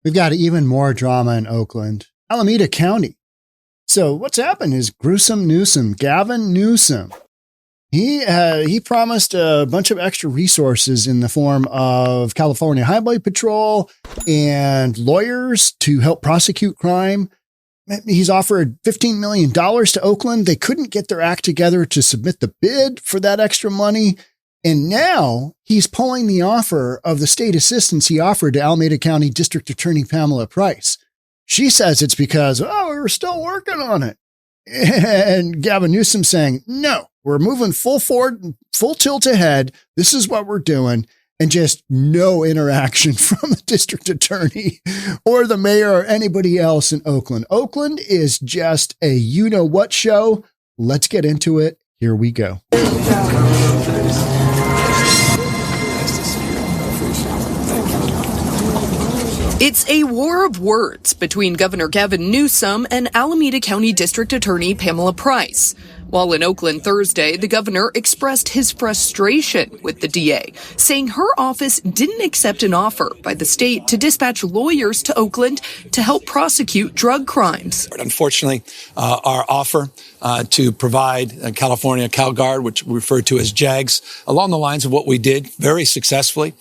We've got even more drama in Oakland, Alameda County. So what's happened is gruesome Newsom, Gavin Newsom. He promised a bunch of extra resources in the form of California Highway Patrol and lawyers to help prosecute crime. He's offered $15 million to Oakland. They couldn't get their act together to submit the bid for that extra money. And now he's pulling the offer of the state assistance he offered to Alameda County District Attorney Pamela Price. She says it's because, we were still working on it. And Gavin Newsom saying, no, we're moving full forward, full tilt ahead. This is what we're doing. And just no interaction from the district attorney or the mayor or anybody else in Oakland. Oakland is just a you-know-what show. Let's get into it. Here we go. It's a war of words between Governor Gavin Newsom and Alameda County District Attorney Pamela Price. While in Oakland Thursday, the governor expressed his frustration with the DA, saying her office didn't accept an offer by the state to dispatch lawyers to Oakland to help prosecute drug crimes. Unfortunately, our offer to provide California CalGuard, which we refer to as JAGS, along the lines of what we did very successfully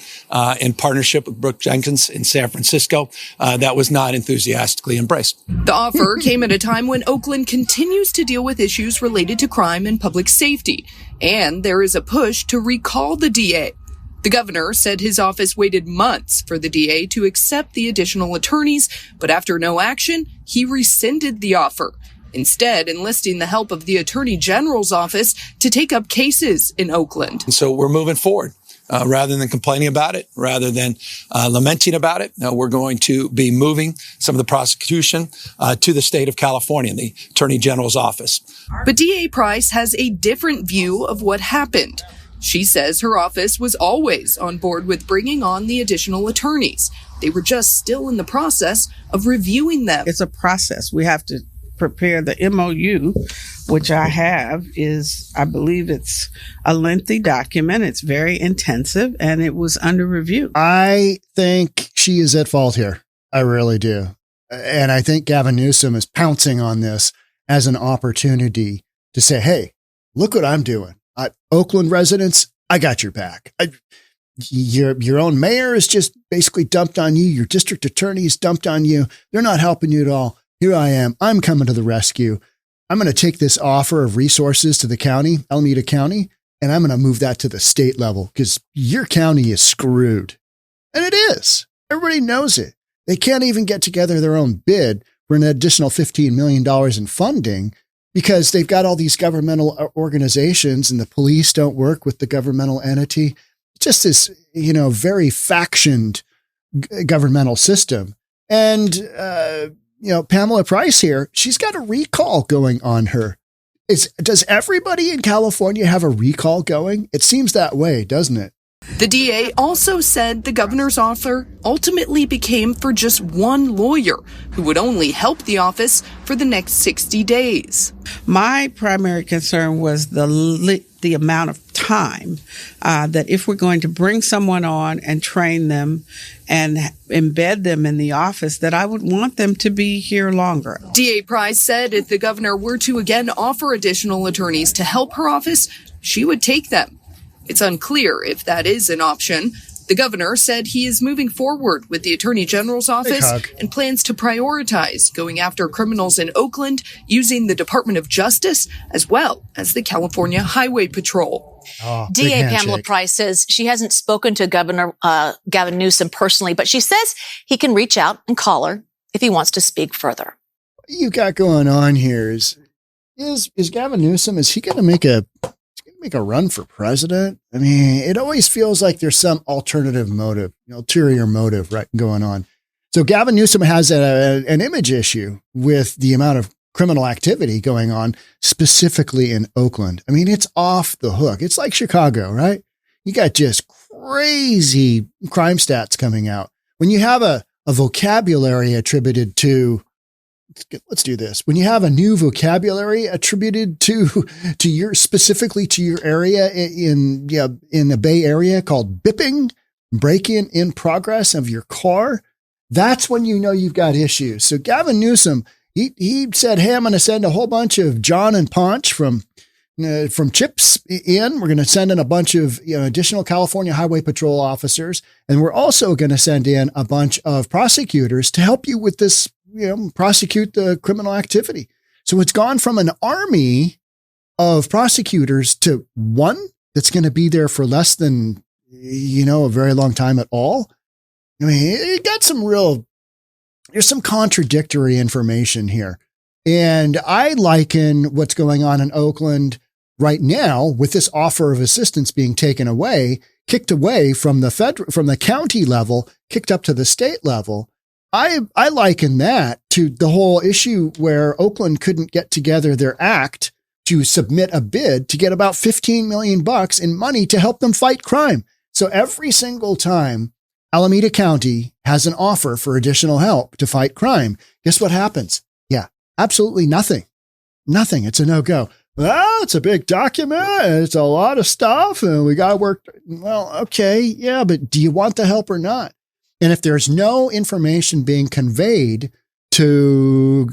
in partnership with Brooke Jenkins in San Francisco, that was not enthusiastically embraced. The offer came at a time when Oakland continues to deal with issues related to crime and public safety, and there is a push to recall the DA. The governor said his office waited months for the DA to accept the additional attorneys, but after no action, he rescinded the offer, instead enlisting the help of the Attorney General's office to take up cases in Oakland. And so we're moving forward. Rather than complaining about it, rather than lamenting about it, we're going to be moving some of the prosecution to the state of California, the Attorney General's office. But DA Price has a different view of what happened. She says her office was always on board with bringing on the additional attorneys. They were just still in the process of reviewing them. It's a process. We have to prepare the MOU, which I have I believe it's a lengthy document. It's very intensive and it was under review. I think she is at fault here. I really do. And I think Gavin Newsom is pouncing on this as an opportunity to say, hey, look what I'm doing. Oakland residents, I got your back. Your own mayor is just basically dumped on you. Your district attorney is dumped on you. They're not helping you at all. Here I am. I'm coming to the rescue. I'm going to take this offer of resources to the county, Alameda County, and I'm going to move that to the state level because your county is screwed. And it is. Everybody knows it. They can't even get together their own bid for an additional $15 million in funding because they've got all these governmental organizations and the police don't work with the governmental entity. Just this, very factioned governmental system. And, Pamela Price here, she's got a recall going on her. Does everybody in California have a recall going? It seems that way, doesn't it? The DA also said the governor's offer ultimately became for just one lawyer who would only help the office for the next 60 days. My primary concern was the amount of time that if we're going to bring someone on and train them and embed them in the office, that I would want them to be here longer. DA Price said if the governor were to again offer additional attorneys to help her office, she would take them. It's unclear if that is an option. The governor said he is moving forward with the Attorney General's office and plans to prioritize going after criminals in Oakland using the Department of Justice as well as the California Highway Patrol. DA Pamela Price says she hasn't spoken to Governor Gavin Newsom personally, but she says he can reach out and call her if he wants to speak further. What you got going on here is Gavin Newsom, is he going to make a run for president? I mean, it always feels like there's some alternative motive, ulterior motive going on. So Gavin Newsom has an image issue with the amount of criminal activity going on, specifically in Oakland. I mean, it's off the hook. It's like Chicago, right? You got just crazy crime stats coming out. When you have a vocabulary attributed to, let's do this. When you have a new vocabulary attributed to your, specifically to your area in the Bay Area called bipping, break-in progress of your car. That's when you know you've got issues. So Gavin Newsom, he said, hey, I'm going to send a whole bunch of John and Ponch from Chips in. We're going to send in a bunch of additional California Highway Patrol officers. And we're also going to send in a bunch of prosecutors to help you with this, prosecute the criminal activity. So it's gone from an army of prosecutors to one that's going to be there for less than, a very long time at all. I mean, it got there's some contradictory information here. And I liken what's going on in Oakland right now with this offer of assistance being kicked away from the county level, kicked up to the state level. I liken that to the whole issue where Oakland couldn't get together their act to submit a bid to get about $15 million in money to help them fight crime. So every single time Alameda County has an offer for additional help to fight crime, guess what happens? Yeah, absolutely nothing. Nothing. It's a no-go. Well, it's a big document. It's a lot of stuff and we got to work. Well, okay. Yeah, but do you want the help or not? And if there's no information being conveyed to,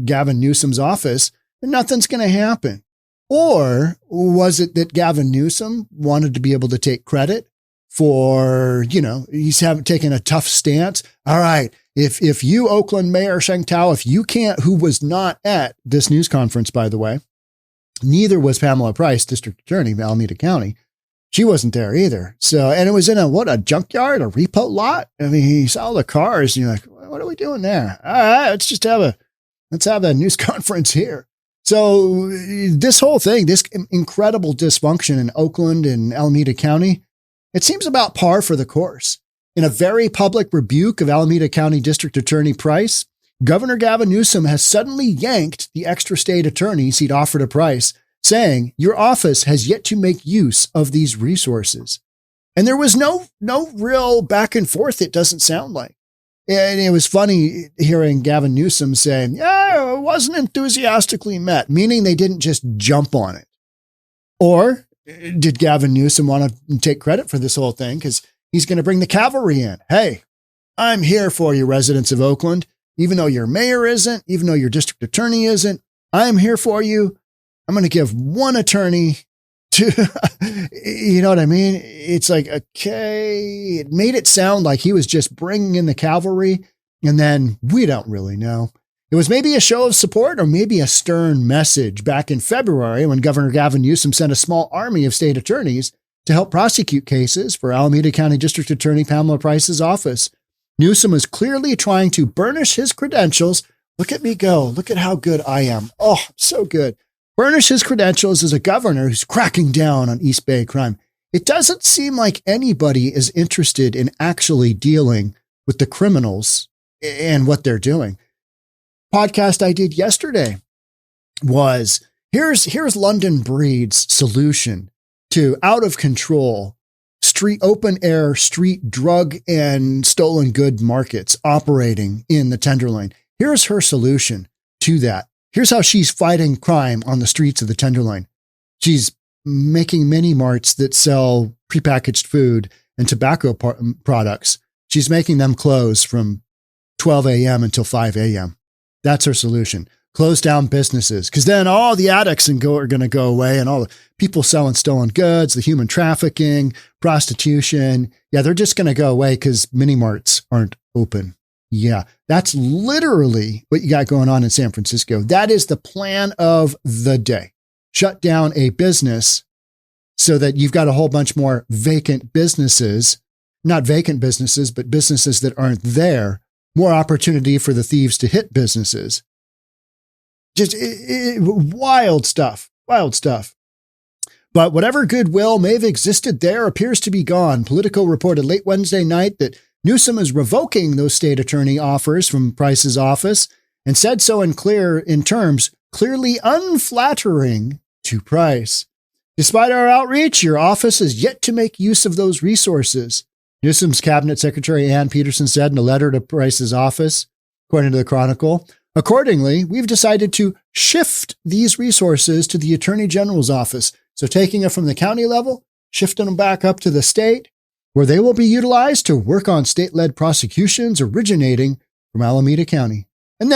Gavin Newsom's office, then nothing's going to happen. Or was it that Gavin Newsom wanted to be able to take credit for, he's taken a tough stance? All right. If you, Oakland Mayor Sheng Tao, if you can't, who was not at this news conference, by the way, neither was Pamela Price, District Attorney of Alameda County. She wasn't there either. So, and it was in a junkyard, a repo lot. I mean, he saw the cars and you're like, what are we doing there? All right, let's have a news conference here. So this whole thing, this incredible dysfunction in Oakland and Alameda County, it seems about par for the course. In a very public rebuke of Alameda County District Attorney Price, Governor Gavin Newsom has suddenly yanked the extra state attorneys he'd offered a Price, saying, your office has yet to make use of these resources. And there was no real back and forth, it doesn't sound like. And it was funny hearing Gavin Newsom saying, yeah, it wasn't enthusiastically met, meaning they didn't just jump on it. Or did Gavin Newsom want to take credit for this whole thing? Because he's going to bring the cavalry in. Hey, I'm here for you, residents of Oakland. Even though your mayor isn't, even though your district attorney isn't, I'm here for you. I'm going to give one attorney to, you know what I mean? It's like, okay, it made it sound like he was just bringing in the cavalry. And then we don't really know. It was maybe a show of support or maybe a stern message back in February when Governor Gavin Newsom sent a small army of state attorneys to help prosecute cases for Alameda County District Attorney Pamela Price's office. Newsom was clearly trying to burnish his credentials. Look at me go. Look at how good I am. Oh, so good. Burnish his credentials as a governor who's cracking down on East Bay crime. It doesn't seem like anybody is interested in actually dealing with the criminals and what they're doing. Podcast I did yesterday was here's London Breed's solution to out of control open air street drug and stolen good markets operating in the Tenderloin. Here's her solution to that. Here's how she's fighting crime on the streets of the Tenderloin. She's making mini marts that sell prepackaged food and tobacco products. She's making them close from 12 a.m. until 5 a.m. That's her solution. Close down businesses, because then all the addicts are going to go away and all the people selling stolen goods, the human trafficking, prostitution. Yeah, they're just going to go away because mini marts aren't open. Yeah, that's literally what you got going on in San Francisco. That is the plan of the day. Shut down a business so that you've got a whole bunch more vacant businesses, not vacant businesses, but businesses that aren't there. More opportunity for the thieves to hit businesses. Just wild stuff. But whatever goodwill may have existed there appears to be gone. Politico reported late Wednesday night that Newsom is revoking those state attorney offers from Price's office and said so in terms clearly unflattering to Price. Despite our outreach, your office has yet to make use of those resources. Newsom's cabinet secretary Ann Peterson said in a letter to Price's office, according to the Chronicle. Accordingly, we've decided to shift these resources to the Attorney General's office. So taking it from the county level, shifting them back up to the state. where they will be utilized to work on state-led prosecutions originating from Alameda County. And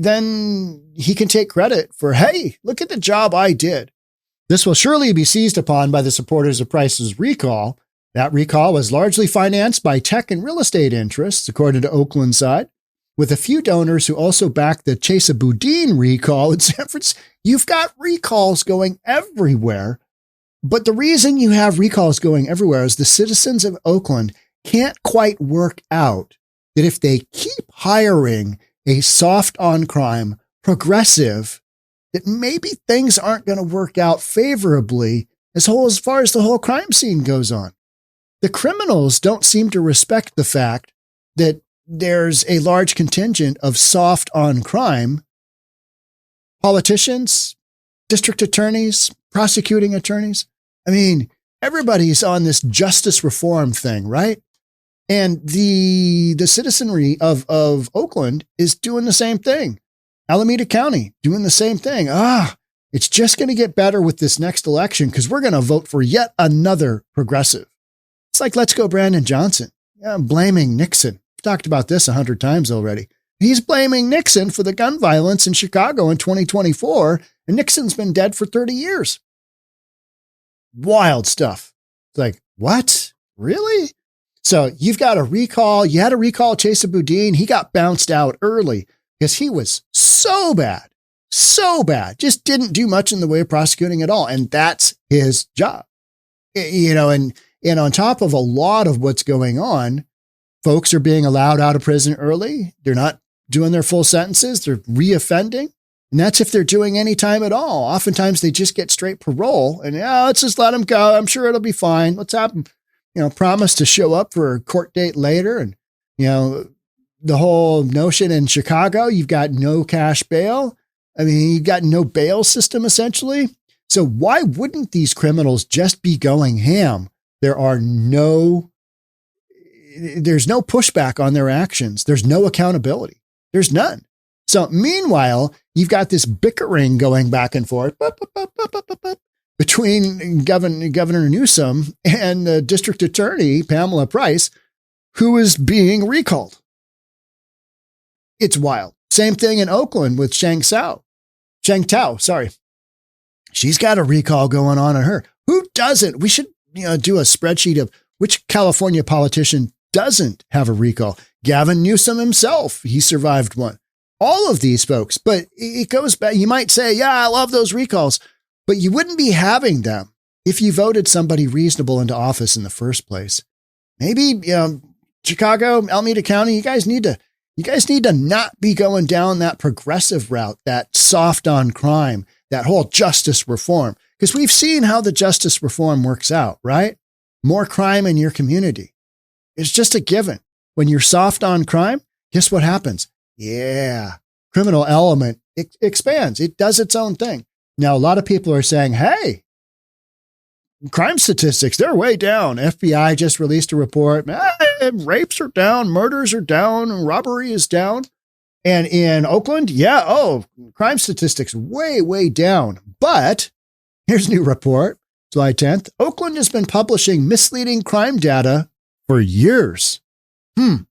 then he can take credit for, hey, look at the job I did. This will surely be seized upon by the supporters of Price's recall. That recall was largely financed by tech and real estate interests, according to Oakland side, with a few donors who also backed the Chesa Boudin recall in San Francisco. You've got recalls going everywhere. But the reason you have recalls going everywhere is the citizens of Oakland can't quite work out that if they keep hiring a soft on crime progressive, that maybe things aren't going to work out favorably as far as the whole crime scene goes on. The criminals don't seem to respect the fact that there's a large contingent of soft on crime politicians, district attorneys, prosecuting attorneys. I mean, everybody's on this justice reform thing, right? And the citizenry of Oakland is doing the same thing. Alameda County doing the same thing. It's just going to get better with this next election because we're going to vote for yet another progressive. It's like, let's go Brandon Johnson. Yeah, I'm blaming Nixon. I've talked about this 100 times already. He's blaming Nixon for the gun violence in Chicago in 2024, and Nixon's been dead for 30 years. Wild stuff. It's like, what? Really? So you've got a recall. You had a recall Chesa Boudin. He got bounced out early because he was so bad, just didn't do much in the way of prosecuting at all. And that's his job. And on top of a lot of what's going on, folks are being allowed out of prison early. They're not doing their full sentences. They're reoffending. And that's if they're doing any time at all. Oftentimes they just get straight parole and let's just let them go. I'm sure it'll be fine. Let's have them, promise to show up for a court date later. And, the whole notion in Chicago, you've got no cash bail. I mean, you've got no bail system essentially. So why wouldn't these criminals just be going ham? There's no pushback on their actions. There's no accountability. There's none. So meanwhile, you've got this bickering going back and forth between Governor Newsom and the district attorney, Pamela Price, who is being recalled. It's wild. Same thing in Oakland with Sheng Tao. She's got a recall going on her. Who doesn't? We should do a spreadsheet of which California politician doesn't have a recall. Gavin Newsom himself, he survived one. All of these folks, but it goes back. You might say, yeah, I love those recalls, but you wouldn't be having them if you voted somebody reasonable into office in the first place. Maybe, Chicago, Alameda County, you guys need to not be going down that progressive route, that soft on crime, that whole justice reform, because we've seen how the justice reform works out, right? More crime in your community. It's just a given. When you're soft on crime, guess what happens? Yeah, criminal element expands. It does its own thing. Now, a lot of people are saying, hey, crime statistics, they're way down. FBI just released a report. Rapes are down, murders are down, robbery is down. And in Oakland, crime statistics way, way down. But here's a new report, July 10th. Oakland has been publishing misleading crime data for years.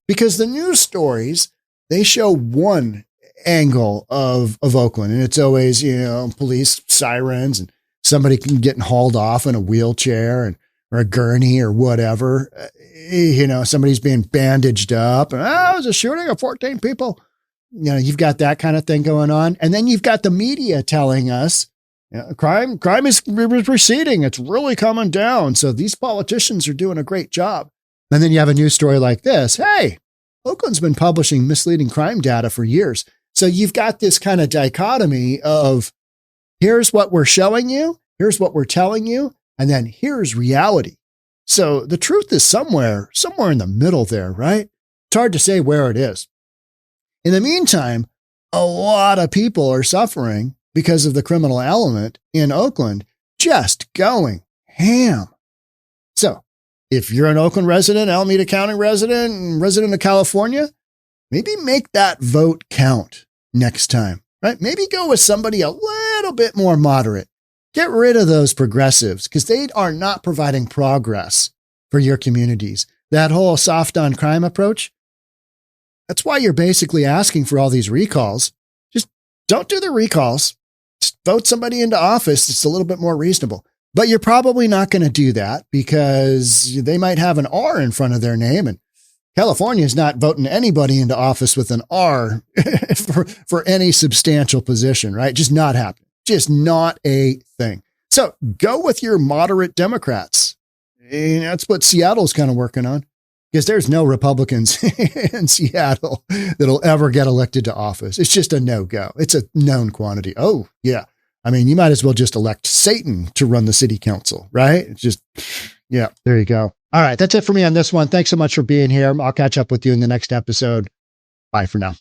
Because the news stories, they show one angle of Oakland, and it's always, police sirens and somebody getting hauled off in a wheelchair or a gurney or whatever. Somebody's being bandaged up and it was a shooting of 14 people. You've got that kind of thing going on. And then you've got the media telling us crime is receding. It's really coming down. So these politicians are doing a great job. And then you have a news story like this. Hey, Oakland's been publishing misleading crime data for years. So you've got this kind of dichotomy of here's what we're showing you, here's what we're telling you, and then here's reality. So the truth is somewhere in the middle there, right? It's hard to say where it is. In the meantime, a lot of people are suffering because of the criminal element in Oakland just going ham. So if you're an Oakland resident, Alameda County resident, and resident of California, maybe make that vote count next time, right? Maybe go with somebody a little bit more moderate. Get rid of those progressives because they are not providing progress for your communities. That whole soft on crime approach, that's why you're basically asking for all these recalls. Just don't do the recalls. Just vote somebody into office. It's a little bit more reasonable. But you're probably not going to do that because they might have an R in front of their name, and California is not voting anybody into office with an R for any substantial position, right? Just not happening. Just not a thing. So go with your moderate Democrats. And that's what Seattle's kind of working on, because there's no Republicans in Seattle that'll ever get elected to office. It's just a no-go. It's a known quantity. Oh, yeah. I mean, you might as well just elect Satan to run the city council, right? It's just, yeah, there you go. All right. That's it for me on this one. Thanks so much for being here. I'll catch up with you in the next episode. Bye for now.